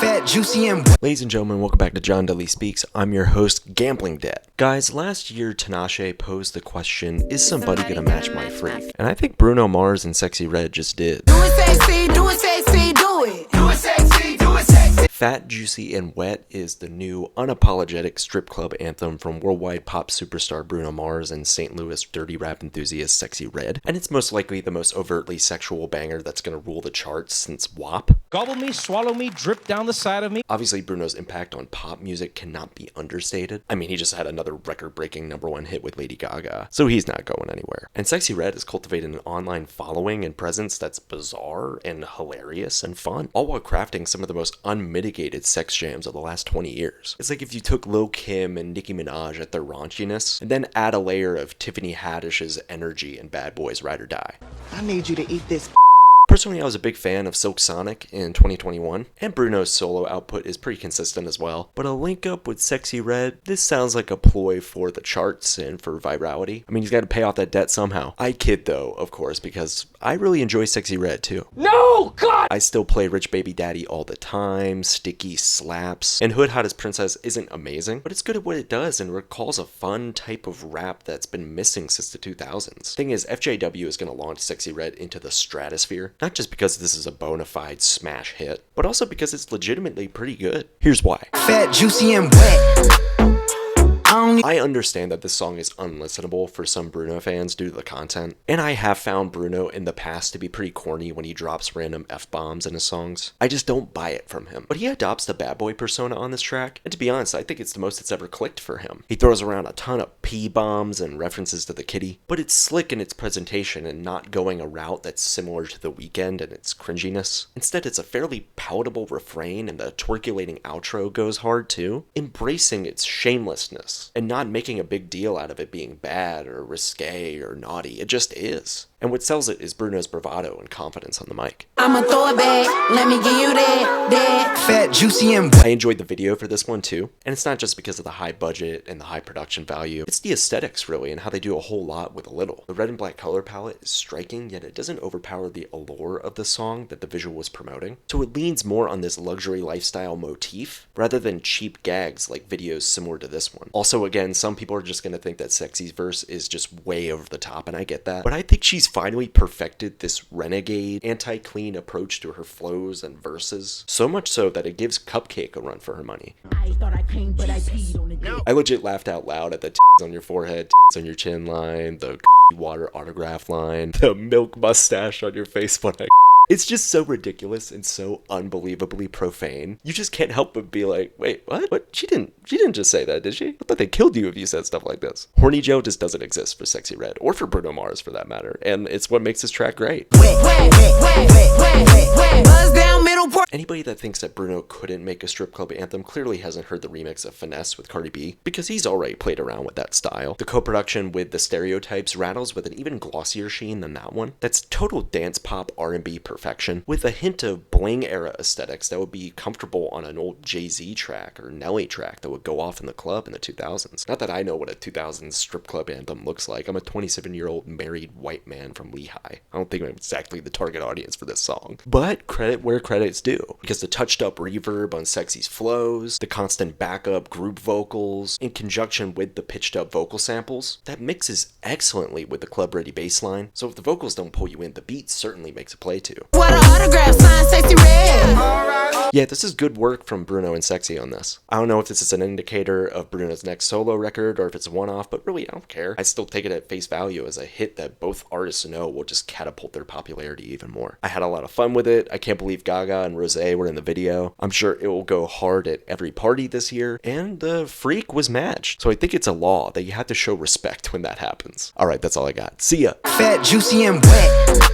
Fat, juicy, and Ladies and gentlemen, welcome back to John Dudley Speaks. I'm your host, Gambling Debt. Guys, last year Tinashe posed the question, is somebody gonna match my freak? And I think Bruno Mars and Sexyy Red just did. do it sexy, do it sexy, do it. Do it sexy, do it sexy. Fat, Juicy, and Wet is the new unapologetic strip club anthem from worldwide pop superstar Bruno Mars and St. Louis dirty rap enthusiast Sexyy Red, and it's most likely the most overtly sexual banger that's gonna rule the charts since WAP. Gobble me, swallow me, drip down the side of me. Obviously, Bruno's impact on pop music cannot be understated. I mean, he just had another record-breaking #1 hit with Lady Gaga, so he's not going anywhere. And Sexyy Red has cultivated an online following and presence that's bizarre and hilarious and fun, all while crafting some of the most unmitigated sex jams of the last 20 years. It's like if you took Lil Kim and Nicki Minaj at their raunchiness, and then add a layer of Tiffany Haddish's energy in Bad Boys Ride or Die. I need you to eat this. Personally, I was a big fan of Silk Sonic in 2021, and Bruno's solo output is pretty consistent as well. But a link up with Sexyy Red, this sounds like a ploy for the charts and for virality. I mean, he's got to pay off that debt somehow. I kid though, of course, because I really enjoy Sexyy Red too. No, God! I still play Rich Baby Daddy all the time, Sticky slaps, and Hood Hottest Princess isn't amazing, but it's good at what it does and recalls a fun type of rap that's been missing since the 2000s. Thing is, FJW is going to launch Sexyy Red into the stratosphere. Not just because this is a bona fide smash hit, but also because it's legitimately pretty good. Here's why. Fat, juicy, and wet. I understand that this song is unlistenable for some Bruno fans due to the content, and I have found Bruno in the past to be pretty corny when he drops random F-bombs in his songs. I just don't buy it from him. But he adopts the bad boy persona on this track, and to be honest, I think it's the most that's ever clicked for him. He throws around a ton of P-bombs and references to the kitty, but it's slick in its presentation and not going a route that's similar to The Weeknd and its cringiness. Instead, it's a fairly palatable refrain, and the twerculating outro goes hard too, embracing its shamelessness and not making a big deal out of it being bad or risque or naughty. It just is. And what sells it is Bruno's bravado and confidence on the mic. I'ma throw it back, let me give you that. Fat, juicy, and wet. I enjoyed the video for this one too, and it's not just because of the high budget and the high production value, it's the aesthetics really and how they do a whole lot with a little. The red and black color palette is striking, yet it doesn't overpower the allure of the song that the visual was promoting, so it leans more on this luxury lifestyle motif rather than cheap gags like videos similar to this one. Also, again, some people are just going to think that Sexy's verse is just way over the top, and I get that, but I think she's finally perfected this renegade, anti-clean approach to her flows and verses, so much so that it gives Cupcake a run for her money. I legit laughed out loud at the t's on your forehead, t's on your chin line, the water autograph line, the milk mustache on your face when I It's just so ridiculous and so unbelievably profane. You just can't help but be like, wait, what? What? She didn't just say that, did she? I thought they killed you if you said stuff like this. Horny Joe just doesn't exist for Sexyy Red, or for Bruno Mars for that matter, and it's what makes this track great. Anybody that thinks that Bruno couldn't make a strip club anthem clearly hasn't heard the remix of Finesse with Cardi B, because he's already played around with that style. The co-production with The Stereotypes rattles with an even glossier sheen than that one. That's total dance pop R&B perfection, with a hint of bling era aesthetics that would be comfortable on an old Jay-Z track or Nelly track that would go off in the club in the 2000s. Not that I know what a 2000s strip club anthem looks like. I'm a 27-year-old married white man from Lehigh. I don't think I'm exactly the target audience for this song. But credit where credit's due, because the touched up reverb on Sexy's flows, the constant backup group vocals, in conjunction with the pitched up vocal samples, that mixes excellently with the club ready bass line. So if the vocals don't pull you in, the beat certainly makes a play too. What an autograph, sign Sexyy Red. Yeah, this is good work from Bruno and Sexyy on this. I don't know if this is an indicator of Bruno's next solo record or if it's a one-off, but really I don't care. I still take it at face value as a hit that both artists know will just catapult their popularity even more. I had a lot of fun with it. I can't believe Gaga and Rosé were in the video. I'm sure it will go hard at every party this year, and the freak was matched. So I think it's a law that you have to show respect when that happens. Alright, that's all I got. See ya! Fat, juicy, and wet.